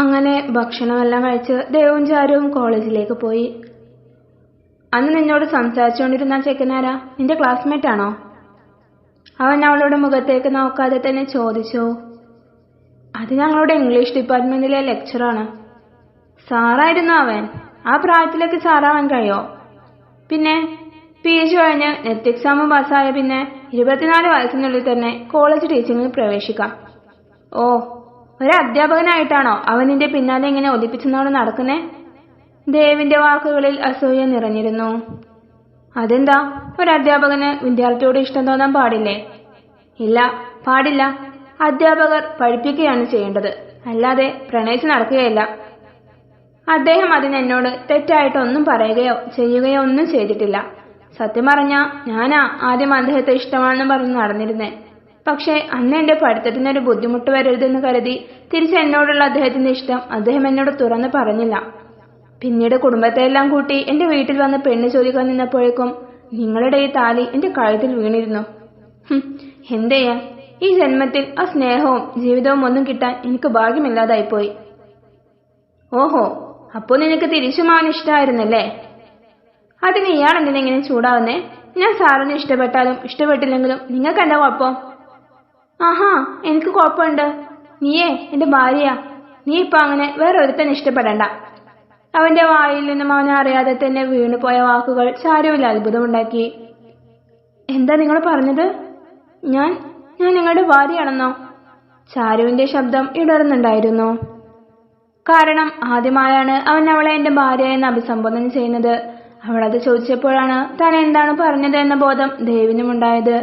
അങ്ങനെ ഭക്ഷണമെല്ലാം കഴിച്ച് ദേവും ചാരുവും കോളേജിലേക്ക് പോയി. അന്ന് നിന്നോട് സംസാരിച്ചുകൊണ്ടിരുന്ന ചെക്കനാരാ? നിന്റെ ക്ലാസ്മേറ്റ് ആണോ? അവൻ അവളുടെ മുഖത്തേക്ക് നോക്കാതെ തന്നെ ചോദിച്ചു. അത് ഞങ്ങളുടെ ഇംഗ്ലീഷ് ഡിപ്പാർട്ട്മെന്റിലെ ലെക്ചറാണ്. സാറായിരുന്നു അവൻ. ആ പ്രായത്തിലേക്ക് സാറാവാൻ കഴിയോ? പിന്നെ PG കഴിഞ്ഞ് നെറ്റ് എക്സാമും പാസ്സായ പിന്നെ 24 വയസ്സിനുള്ളിൽ തന്നെ കോളേജ് ടീച്ചിങ്ങിൽ പ്രവേശിക്കാം. ഓ, ഒരു അധ്യാപകനായിട്ടാണോ അവൻ നിന്റെ പിന്നാലെ ഇങ്ങനെ ഒലിപ്പിച്ചെന്നോട് നടക്കുന്നേ? ദേവിന്റെ വാക്കുകളിൽ അസൂയ നിറഞ്ഞിരുന്നു. അതെന്താ, ഒരു അധ്യാപകന് വിദ്യാർത്ഥിയോട് ഇഷ്ടം തോന്നാൻ പാടില്ലേ? ഇല്ല, പാടില്ല. അധ്യാപകർ പഠിപ്പിക്കുകയാണ് ചെയ്യേണ്ടത്, അല്ലാതെ പ്രണയിച്ച് നടക്കുകയല്ല. അദ്ദേഹം അതിന് എന്നോട് തെറ്റായിട്ടൊന്നും പറയുകയോ ചെയ്യുകയോ ഒന്നും ചെയ്തിട്ടില്ല. സത്യം പറഞ്ഞാ ഞാനാ ആദ്യം അദ്ദേഹത്തെ ഇഷ്ടമാണെന്ന് പറഞ്ഞ് നടന്നിരുന്നേ. പക്ഷേ അന്ന് എന്റെ പഠിത്തത്തിനൊരു ബുദ്ധിമുട്ട് വരരുതെന്ന് കരുതി തിരിച്ച് എന്നോടുള്ള അദ്ദേഹത്തിന്റെ ഇഷ്ടം അദ്ദേഹം എന്നോട് തുറന്ന് പറഞ്ഞില്ല. പിന്നീട് കുടുംബത്തെയെല്ലാം കൂട്ടി എന്റെ വീട്ടിൽ വന്ന് പെണ്ണ് ചോദിക്കാൻ നിന്നപ്പോഴേക്കും നിങ്ങളുടെ ഈ താലി എന്റെ കഴുത്തിൽ വീണിരുന്നു. എന്തെയ്യാ, ഈ ജന്മത്തിൽ ആ സ്നേഹവും ജീവിതവും ഒന്നും കിട്ടാൻ എനിക്ക് ഭാഗ്യമില്ലാതായിപ്പോയി. ഓഹോ, അപ്പോ നിനക്ക് തിരിച്ചും അവൻ ഇഷ്ടമായിരുന്നല്ലേ? അതിന് ഇയാൾ എന്തിനെങ്ങനെ ചൂടാവുന്നേ? ഞാൻ സാറിന് ഇഷ്ടപ്പെട്ടാലും ഇഷ്ടപ്പെട്ടില്ലെങ്കിലും നിങ്ങൾക്ക് എന്താ കുഴപ്പം? ആഹാ, എനിക്ക് കുഴപ്പമുണ്ട്. നീയേ എന്റെ ഭാര്യയാ. നീ ഇപ്പൊ അങ്ങനെ വേറെ ഒരുത്തന്നെ ഇഷ്ടപ്പെടണ്ട. അവന്റെ വായിൽ നിന്നും അവനെ അറിയാതെ തന്നെ വീണുപോയ വാക്കുകൾ ചാരുവിൽ അത്ഭുതമുണ്ടാക്കി. എന്താ നിങ്ങൾ പറഞ്ഞത്? ഞാൻ നിങ്ങളുടെ ഭാര്യയാണെന്നോ? ചാരുവിന്റെ ശബ്ദം ഇടറുന്നുണ്ടായിരുന്നു. കാരണം ആദ്യമായാണ് അവൻ അവളെ എന്റെ ഭാര്യ എന്ന് അഭിസംബോധന ചെയ്യുന്നത്. അവളത് ചോദിച്ചപ്പോഴാണ് താൻ എന്താണ് പറഞ്ഞത് എന്ന ബോധം ദേവിനുമുണ്ടായത്.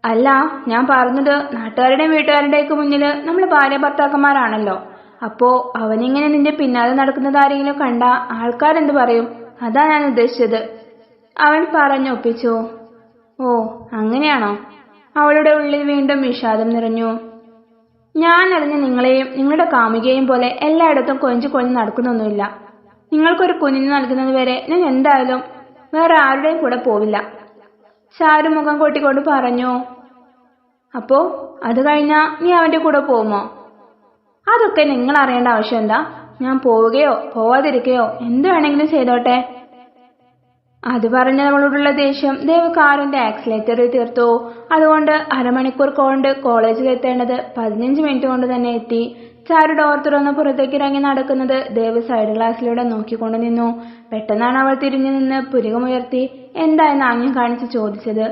അല്ല, ഞാൻ പറഞ്ഞത് നാട്ടുകാരുടെയും വീട്ടുകാരുടെയൊക്കെ മുന്നിൽ നമ്മൾ ഭാര്യ ഭർത്താക്കന്മാരാണല്ലോ. അപ്പോ അവനിങ്ങനെ നിന്റെ പിന്നാലെ നടക്കുന്നത് ആരെങ്കിലും കണ്ട ആൾക്കാരെന്ത് പറയും? അതാ ഞാൻ ഉദ്ദേശിച്ചത്, അവൻ പറഞ്ഞൊപ്പിച്ചു. ഓ, അങ്ങനെയാണോ? അവളുടെ ഉള്ളിൽ വീണ്ടും വിഷാദം നിറഞ്ഞു. ഞാൻ അറിഞ്ഞ നിങ്ങളെയും നിങ്ങളുടെ കാമുകയെയും പോലെ എല്ലായിടത്തും കൊഞ്ചു കൊഞ്ഞു നടക്കുന്നൊന്നുമില്ല. നിങ്ങൾക്കൊരു കുഞ്ഞിന് നൽകുന്നത് വരെ ഞാൻ എന്തായാലും വേറെ ആരുടെയും കൂടെ പോവില്ല. ചാരു മുഖം കൊട്ടിക്കൊണ്ട് പറഞ്ഞു. അപ്പോ അത് കഴിഞ്ഞാ നീ അവന്റെ കൂടെ പോവുമോ? അതൊക്കെ നിങ്ങൾ അറിയേണ്ട ആവശ്യം എന്താ? ഞാൻ പോവുകയോ പോവാതിരിക്കുകയോ എന്ത് വേണമെങ്കിലും ചെയ്തോട്ടെ. അത് പറഞ്ഞവളോടുള്ള ദേഷ്യം ദേവ് കാറിന്റെ ആക്സിലേറ്ററിൽ തീർത്തു. അതുകൊണ്ട് അരമണിക്കൂർ കൊണ്ട് കോളേജിൽ എത്തേണ്ടത് 15 മിനിറ്റ് കൊണ്ട് തന്നെ എത്തി. ചാരു ഡോർ തുറന്ന് പുറത്തേക്ക് ഇറങ്ങി നടക്കുന്നത് ദേവ് സൈഡ് ഗ്ലാസ്സിലൂടെ നോക്കിക്കൊണ്ട് നിന്നു. പെട്ടെന്നാണ് അവൾ തിരിഞ്ഞു നിന്ന് പുരികമുയർത്തി എന്തായെന്ന് ആംഗ്യം കാണിച്ച് ചോദിച്ചത്.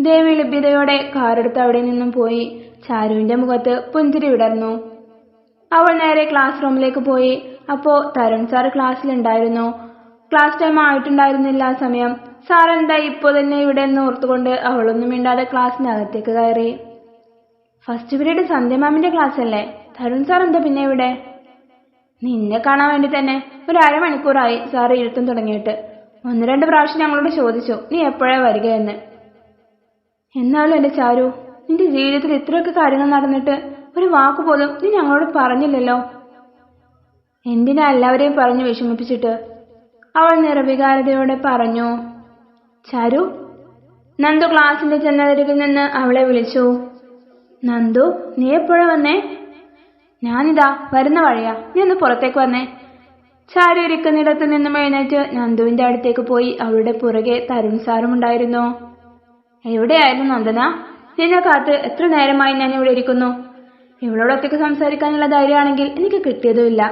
ദേവി ലഭ്യതയോടെ കാറെടുത്ത് അവിടെ നിന്നും പോയി. ചാരുവിന്റെ മുഖത്ത് പുഞ്ചിരി വിടർന്നു. അവൾ നേരെ ക്ലാസ് റൂമിലേക്ക് പോയി. അപ്പോ തരുൺ സാർ ക്ലാസ്സിലുണ്ടായിരുന്നു. ക്ലാസ് ടൈം ആയിട്ടുണ്ടായിരുന്നില്ല ആ സമയം. സാർ എന്താ ഇപ്പോ തന്നെ ഇവിടെ എന്ന് ഓർത്തുകൊണ്ട് അവളൊന്നും മിണ്ടാതെ ക്ലാസ്സിനകത്തേക്ക് കയറി. ഫസ്റ്റ് പീരീഡ് സന്ധ്യ മാമിന്റെ ക്ലാസ് അല്ലേ? തരുൺ സാർ എന്താ പിന്നെ ഇവിടെ? നിന്നെ കാണാൻ വേണ്ടി തന്നെ ഒരു അരമണിക്കൂറായി സാർ ഇരുത്തും തുടങ്ങിയിട്ട്. 1-2 പ്രാവശ്യം ഞങ്ങളോട് ചോദിച്ചു നീ എപ്പോഴാ വരികയെന്ന്. എന്നാലും എന്റെ ചാരു, നിന്റെ ജീവിതത്തിൽ ഇത്രയൊക്കെ കാര്യങ്ങൾ നടന്നിട്ട് ഒരു വാക്കുപോലും നീ ഞങ്ങളോട് പറഞ്ഞില്ലല്ലോ. എന്തിനാ എല്ലാവരെയും പറഞ്ഞു വിഷമിപ്പിച്ചിട്ട്? അവൾ നിർവികാരതയോടെ പറഞ്ഞു. ചാരു, നന്ദു ക്ലാസിന്റെ ജനലരികിൽ നിന്ന് അവളെ വിളിച്ചു. നന്ദു, നീ എപ്പോഴാ വന്നേ? ഞാനിതാ വരുന്ന വഴിയാ, നീ ഒന്ന് പുറത്തേക്ക് വന്നേ. ചാരു ഇരിക്കുന്നിടത്ത് നിന്നും എഴുന്നേറ്റ് നന്ദുവിന്റെ അടുത്തേക്ക് പോയി. അവളുടെ പുറകെ തരുൺ സാറും ഉണ്ടായിരുന്നു. എവിടെയായിരുന്നു നന്ദന? നിന്നെ കാത്ത് എത്ര നേരമായി ഞാൻ ഇവിടെ ഇരിക്കുന്നു. ഇവളോട് ഒറ്റയ്ക്ക് സംസാരിക്കാനുള്ള ധൈര്യമാണെങ്കിൽ എനിക്ക് കിട്ടിയതുമില്ല.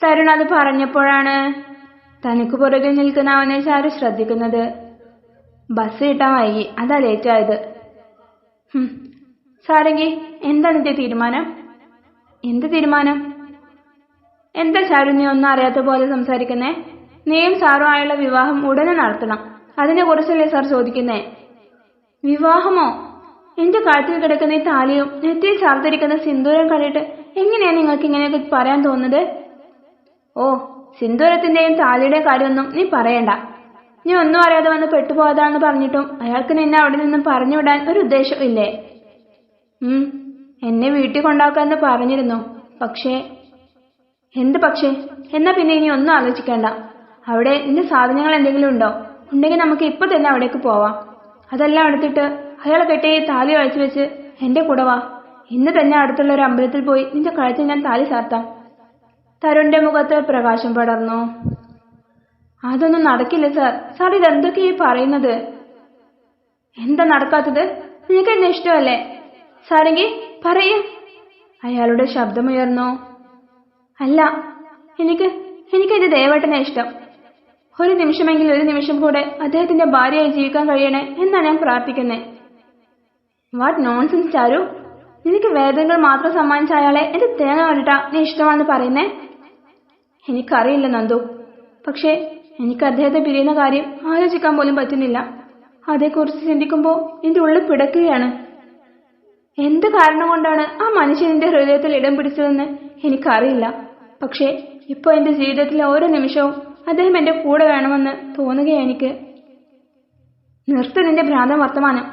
തരുൺ അത് പറഞ്ഞപ്പോഴാണ് തനിക്ക് പുറകിൽ നിൽക്കുന്ന അവനെ ചാരു ശ്രദ്ധിക്കുന്നത്. ബസ് കിട്ടാൻ വൈകി, അതാ ലേറ്റായത്. സാരംഗി, എന്താ നിന്റെ തീരുമാനം? എന്ത് തീരുമാനം? എന്താ ചാരു നീ ഒന്നും അറിയാത്ത പോലെ സംസാരിക്കുന്നേ? നീയും സാറും ആയുള്ള വിവാഹം ഉടനെ നടത്തണം. അതിനെ കുറിച്ചല്ലേ സാർ ചോദിക്കുന്നേ? വിവാഹമോ? എന്റെ കഴുത്തിൽ കിടക്കുന്ന ഈ താലിയും നെറ്റിയിൽ ചാർത്തിരിക്കുന്ന സിന്ദൂരം കണ്ടിട്ട് എങ്ങനെയാ നിങ്ങൾക്ക് ഇങ്ങനെയൊക്കെ പറയാൻ തോന്നുന്നത്? ഓ, സിന്ദൂരത്തിന്റെയും താലിയുടെയും കാര്യമൊന്നും നീ പറയണ്ട. നീ ഒന്നും അറിയാതെ വന്ന് പെട്ടുപോയതാണെന്ന് പറഞ്ഞിട്ടും അയാൾക്ക് നിന്നെ അവിടെ നിന്നും പറഞ്ഞു വിടാൻ ഒരു ഉദ്ദേശം ഇല്ലേ? എന്നെ വീട്ടിൽ കൊണ്ടാക്കാന്ന് പറഞ്ഞിരുന്നു. പക്ഷേ. എന്ത് പക്ഷേ? എന്നാ പിന്നെ ഇനി ഒന്നും ആലോചിക്കണ്ട. അവിടെ നിന്റെ സാധനങ്ങൾ എന്തെങ്കിലും ഉണ്ടോ? ഉണ്ടെങ്കിൽ നമുക്ക് ഇപ്പൊ തന്നെ അവിടേക്ക് പോവാം. അതെല്ലാം എടുത്തിട്ട് അയാളെ കെട്ടി താലി അഴിച്ചു വെച്ച് എന്റെ കൂടെ വാ. ഇന്ന് തന്നെ അടുത്തുള്ള ഒരു അമ്പലത്തിൽ പോയി നിന്റെ കഴുത്തിൽ ഞാൻ താലി ചാർത്താം. തരുണിന്റെ മുഖത്ത് പ്രകാശം പടർന്നു. അതൊന്നും നടക്കില്ല സാർ. സാർ ഇതെന്തൊക്കെയായി പറയുന്നത്? എന്താ നടക്കാത്തത്? നിനക്ക് എന്നെ ഇഷ്ടമല്ലേ? സാരെങ്കിൽ പറയൂ. അയാളുടെ ശബ്ദമുയർന്നു. അല്ല, എനിക്ക് ഇത് ദേവേട്ടനെ ഇഷ്ടം. ഒരു നിമിഷം കൂടെ അദ്ദേഹത്തിന്റെ ഭാര്യയായി ജീവിക്കാൻ കഴിയണേ എന്നാ ഞാൻ പ്രാർത്ഥിക്കുന്നേ. വാട്ട് നോൺസെൻസ് ചാരു. നിനക്ക് വേദനകൾ മാത്രം സമ്മാനിച്ച അയാളെ എന്റെ തേങ്ങ കണ്ടിട്ടാ നീ ഇഷ്ടമാണെന്ന് പറയുന്നേ? എനിക്കറിയില്ല നന്ദു, പക്ഷേ എനിക്ക് അദ്ദേഹത്തെ പിരിയുന്ന കാര്യം ആലോചിക്കാൻ പോലും പറ്റുന്നില്ല. അതേക്കുറിച്ച് ചിന്തിക്കുമ്പോൾ എന്റെ ഉള്ളിൽ പിടക്കുകയാണ്. എന്ത് കാരണം കൊണ്ടാണ് ആ മനുഷ്യൻ എന്റെ ഹൃദയത്തിൽ ഇടം പിടിച്ചതെന്ന് എനിക്കറിയില്ല. പക്ഷേ ഇപ്പൊ എന്റെ ജീവിതത്തിലെ ഓരോ നിമിഷവും അദ്ദേഹം എന്റെ കൂടെ വേണമെന്ന് തോന്നുകയാണ് എനിക്ക്. നിർത്ത് നിന്റെ ഭ്രാന്തൻ വർത്തമാനം.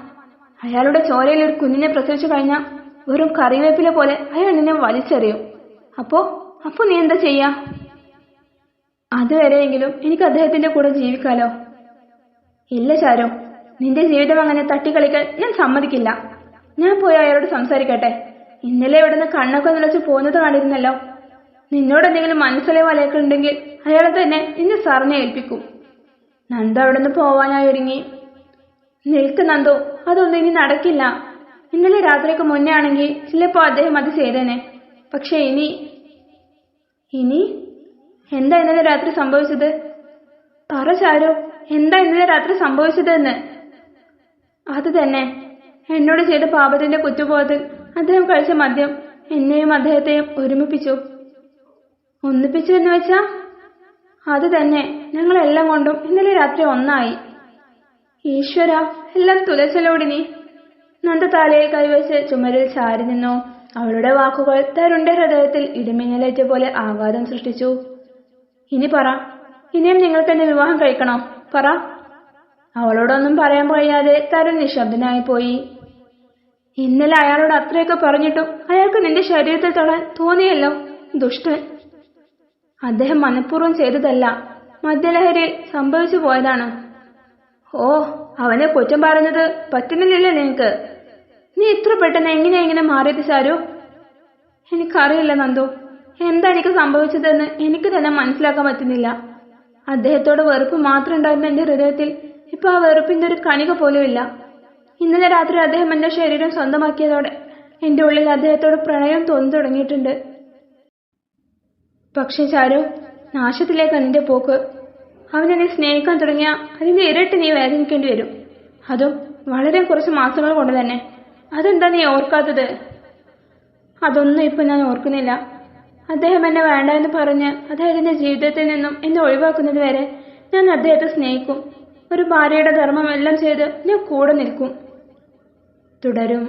അയാളുടെ ചോരയിൽ ഒരു കുഞ്ഞിനെ പ്രസവിച്ചു കഴിഞ്ഞാൽ വെറും കറിവേപ്പില പോലെ അയാൾ നിന്നെ വലിച്ചെറിയും. അപ്പോ നീ എന്താ ചെയ്യാ? അതുവരെയെങ്കിലും എനിക്ക് അദ്ദേഹത്തിന്റെ കൂടെ ജീവിക്കാലോ. ഇല്ല ചാരു, നിന്റെ ജീവിതം അങ്ങനെ തട്ടിക്കളിക്കാൻ ഞാൻ സമ്മതിക്കില്ല. ഞാൻ പോയി അയാളോട് സംസാരിക്കട്ടെ. ഇന്നലെ ഇവിടുന്ന് കണ്ണൊക്കെ നിലച്ച് പോകുന്നത് കണ്ടിരുന്നല്ലോ. നിന്നോട് എന്തെങ്കിലും മനസ്സിലെ വലയൊക്കെ ഉണ്ടെങ്കിൽ അയാളെ തന്നെ നിന്നെ സാറിനെ ഏൽപ്പിക്കും. നന്ദു അവിടുന്ന് പോവാനായി ഒരുങ്ങി. നിൽക്ക് നന്ദു, അതൊന്നും ഇനി നടക്കില്ല. ഇന്നലെ രാത്രിക്ക് മുന്നേ ആണെങ്കിൽ ചിലപ്പോ അദ്ദേഹം അത് ചെയ്തേനെ. പക്ഷെ ഇനി എന്താ ഇന്നലെ രാത്രി സംഭവിച്ചത്? പറ ചാരു, എന്താ ഇന്നലെ രാത്രി സംഭവിച്ചത് എന്ന്. അത് തന്നെ, എന്നോട് ചെയ്ത പാപത്തിന്റെ കുറ്റബോധത്തിൽ അദ്ദേഹം കഴിച്ച മദ്യം എന്നെയും അദ്ദേഹത്തെയും ഒന്നിപ്പിച്ചു എന്ന് വെച്ചാ? അത് തന്നെ, ഞങ്ങളെല്ലാം കൊണ്ടും ഇന്നലെ രാത്രി ഒന്നായി. ഈശ്വര, എല്ലാം തുലച്ചലോടിനി. നന്ദ തലയിൽ കൈവച്ച് ചുമരിൽ ചാരി നിന്നു. അവളുടെ വാക്കുകൾ തരുണിന്റെ ഹൃദയത്തിൽ ഇടിമിന്നലേറ്റ പോലെ ആഘാതം സൃഷ്ടിച്ചു. ഇനി പറ, ഇനിയും നിങ്ങൾക്ക് എന്നെ വിവാഹം കഴിക്കണോ? പറ. അവളോടൊന്നും പറയാൻ കഴിയാതെ തരുൺ നിശബ്ദനായി പോയി. ഇന്നലെ അയാളോട് അത്രയൊക്കെ പറഞ്ഞിട്ടും അയാൾക്ക് നിന്റെ ശരീരത്തിൽ തൊടാൻ തോന്നിയല്ലോ. ദുഷ്ടൻ. അദ്ദേഹം മനഃപൂർവ്വം ചെയ്തതല്ല, മദ്യലഹരിയിൽ സംഭവിച്ചു പോയതാണ്. ഓ, അവനെ കുറ്റം പറഞ്ഞത് പറ്റുന്നില്ലല്ലോ നിനക്ക്. നീ ഇത്ര പെട്ടെന്ന് എങ്ങനെ മാറിയത് ചാരു? എനിക്കറിയില്ല നന്ദു, എന്താ എനിക്ക് സംഭവിച്ചതെന്ന് എനിക്ക് തന്നെ മനസ്സിലാക്കാൻ പറ്റുന്നില്ല. അദ്ദേഹത്തോട് വെറുപ്പ് മാത്രം ഉണ്ടായിരുന്ന എന്റെ ഹൃദയത്തിൽ ഇപ്പൊ ആ വെറുപ്പിന്റെ ഒരു കണിക പോലും ഇല്ല. ഇന്നലെ രാത്രി അദ്ദേഹം എന്റെ ശരീരം സ്വന്തമാക്കിയതോടെ എന്റെ ഉള്ളിൽ അദ്ദേഹത്തോട് പ്രണയം തോന്നി തുടങ്ങിയിട്ടുണ്ട്. പക്ഷെ ചാരു, നാശത്തിലേക്കാണ് നിന്റെ പോക്ക്. അവനെന്നെ സ്നേഹിക്കാൻ തുടങ്ങിയ അതിന്റെ ഇരട്ടി നീ വേദനിക്കേണ്ടി വരും. അതും വളരെ കുറച്ച് മാസങ്ങൾ കൊണ്ട് തന്നെ. അതെന്താ നീ ഓർക്കാത്തത്? അതൊന്നും ഇപ്പൊ ഞാൻ ഓർക്കുന്നില്ല. അദ്ദേഹം എന്നെ വേണ്ട എന്ന് പറഞ്ഞ് അദ്ദേഹത്തിന്റെ ജീവിതത്തിൽ നിന്നും എന്നെ ഒഴിവാക്കുന്നത് വരെ ഞാൻ അദ്ദേഹത്തെ സ്നേഹിക്കും. ഒരു ഭാര്യയുടെ ധർമ്മം എല്ലാം ചെയ്ത് ഞാൻ കൂടെ നിൽക്കും. തുടരും.